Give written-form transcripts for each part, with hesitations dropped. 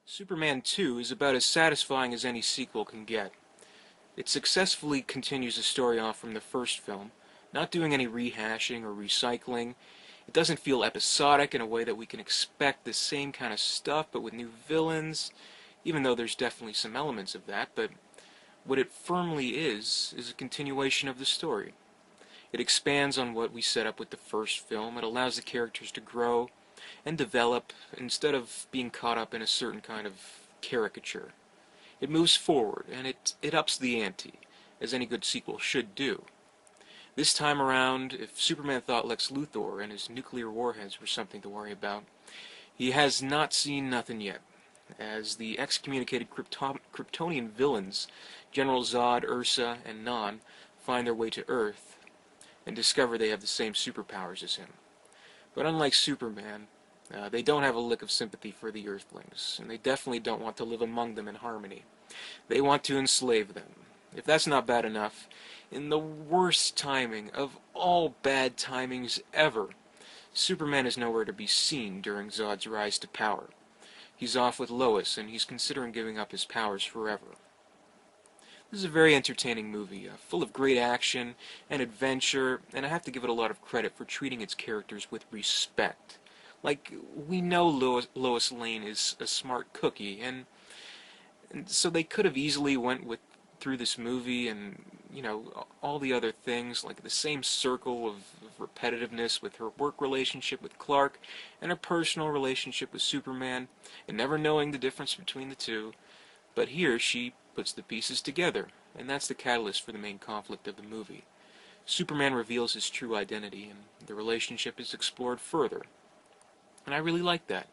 Superman 2 is about as satisfying as any sequel can get. It successfully continues the story off from the first film, not doing any rehashing or recycling. It doesn't feel episodic in a way that we can expect the same kind of stuff but with new villains, even though there's definitely some elements of that, but what it firmly is a continuation of the story. It expands on what we set up with the first film. It allows the characters to grow and develop instead of being caught up in a certain kind of caricature. It moves forward, and it ups the ante, as any good sequel should do. This time around, if Superman thought Lex Luthor and his nuclear warheads were something to worry about, he has not seen nothing yet, as the excommunicated Kryptonian villains, General Zod, Ursa, and Non, find their way to Earth and discover they have the same superpowers as him. But unlike Superman, they don't have a lick of sympathy for the Earthlings, and they definitely don't want to live among them in harmony. They want to enslave them. If that's not bad enough, in the worst timing of all bad timings ever, Superman is nowhere to be seen during Zod's rise to power. He's off with Lois, and he's considering giving up his powers forever. This is a very entertaining movie, full of great action and adventure, and I have to give it a lot of credit for treating its characters with respect. Like, we know Lois Lane is a smart cookie, and so they could have easily went through this movie and, all the other things, like the same circle of repetitiveness with her work relationship with Clark and her personal relationship with Superman, and never knowing the difference between the two. But here she puts the pieces together, and that's the catalyst for the main conflict of the movie. Superman reveals his true identity, and the relationship is explored further. And I really like that.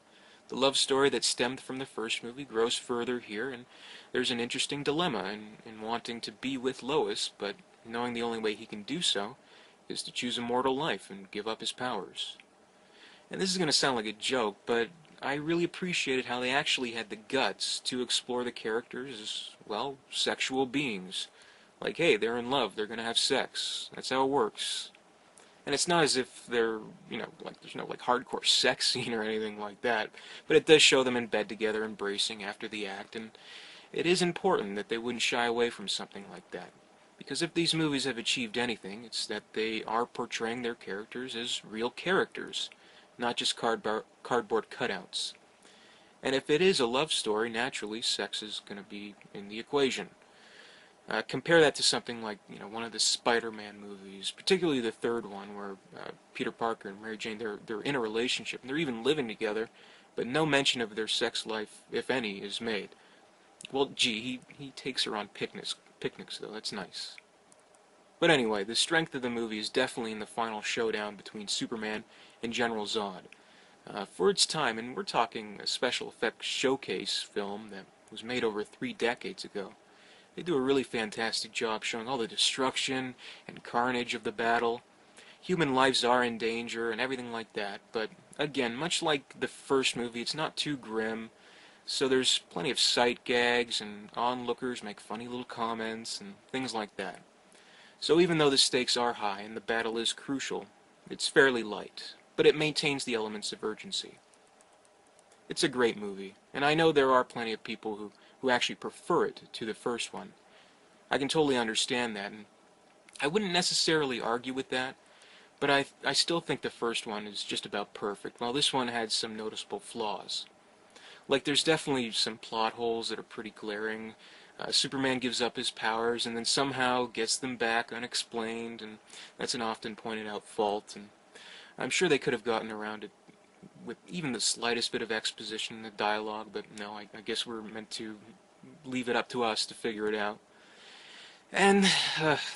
The love story that stemmed from the first movie grows further here, and there's an interesting dilemma in wanting to be with Lois, but knowing the only way he can do so is to choose a mortal life and give up his powers. And this is going to sound like a joke, but I really appreciated how they actually had the guts to explore the characters as, well, sexual beings. Like, hey, they're in love, they're going to have sex. That's how it works. And it's not as if they're, there's no, hardcore sex scene or anything like that. But it does show them in bed together, embracing after the act, and it is important that they wouldn't shy away from something like that. Because if these movies have achieved anything, it's that they are portraying their characters as real characters, not just cardboard cutouts. And if it is a love story, naturally, sex is going to be in the equation. Compare that to something like, one of the Spider-Man movies, particularly the third one, where Peter Parker and Mary Jane, they're in a relationship, and they're even living together, but no mention of their sex life, if any, is made. Well, gee, he takes her on picnics though, that's nice. But anyway, the strength of the movie is definitely in the final showdown between Superman and General Zod. For its time, and we're talking a special effects showcase film that was made over 3 decades ago, they do a really fantastic job showing all the destruction and carnage of the battle. Human lives are in danger and everything like that, but again, much like the first movie, it's not too grim, so there's plenty of sight gags and onlookers make funny little comments and things like that. So even though the stakes are high and the battle is crucial, it's fairly light, but it maintains the elements of urgency. It's a great movie, and I know there are plenty of people who actually prefer it to the first one. I can totally understand that, and I wouldn't necessarily argue with that, but I still think the first one is just about perfect, while this one had some noticeable flaws. Like, there's definitely some plot holes that are pretty glaring. Superman gives up his powers and then somehow gets them back unexplained, and that's an often pointed out fault, and I'm sure they could have gotten around it with even the slightest bit of exposition in the dialogue, but no, I guess we're meant to leave it up to us to figure it out. And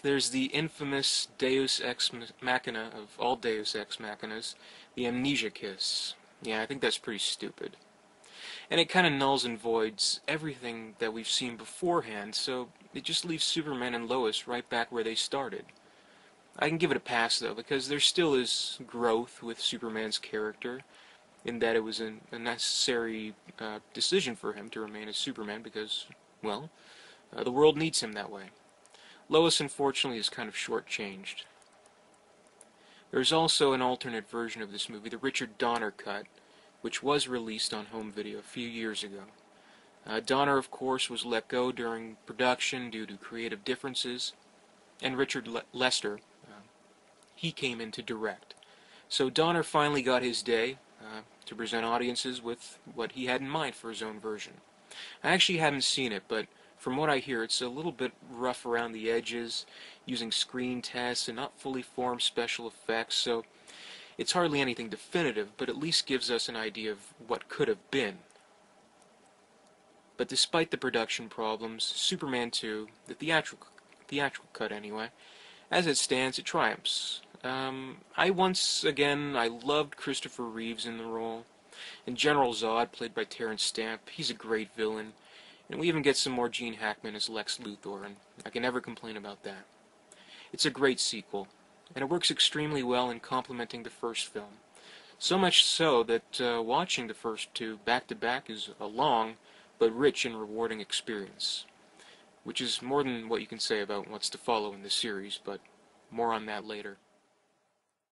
there's the infamous Deus Ex Machina of all Deus Ex Machinas, the amnesia kiss. Yeah, I think that's pretty stupid. And it kind of nulls and voids everything that we've seen beforehand, so it just leaves Superman and Lois right back where they started. I can give it a pass, though, because there still is growth with Superman's character, in that it was a necessary decision for him to remain as Superman because, well, the world needs him that way. Lois, unfortunately, is kind of shortchanged. There's also an alternate version of this movie, the Richard Donner cut, which was released on home video a few years ago. Donner, of course, was let go during production due to creative differences, and Richard Lester, he came in to direct. So Donner finally got his day to present audiences with what he had in mind for his own version. I actually haven't seen it, but from what I hear, it's a little bit rough around the edges, using screen tests and not fully formed special effects, so it's hardly anything definitive, but at least gives us an idea of what could have been. But despite the production problems, Superman 2, the theatrical cut anyway, as it stands, it triumphs. I loved Christopher Reeves in the role. And General Zod, played by Terrence Stamp, he's a great villain. And we even get some more Gene Hackman as Lex Luthor, and I can never complain about that. It's a great sequel, and it works extremely well in complementing the first film. So much so that watching the first two back-to-back is a long but rich and rewarding experience, which is more than what you can say about what's to follow in the series, but more on that later.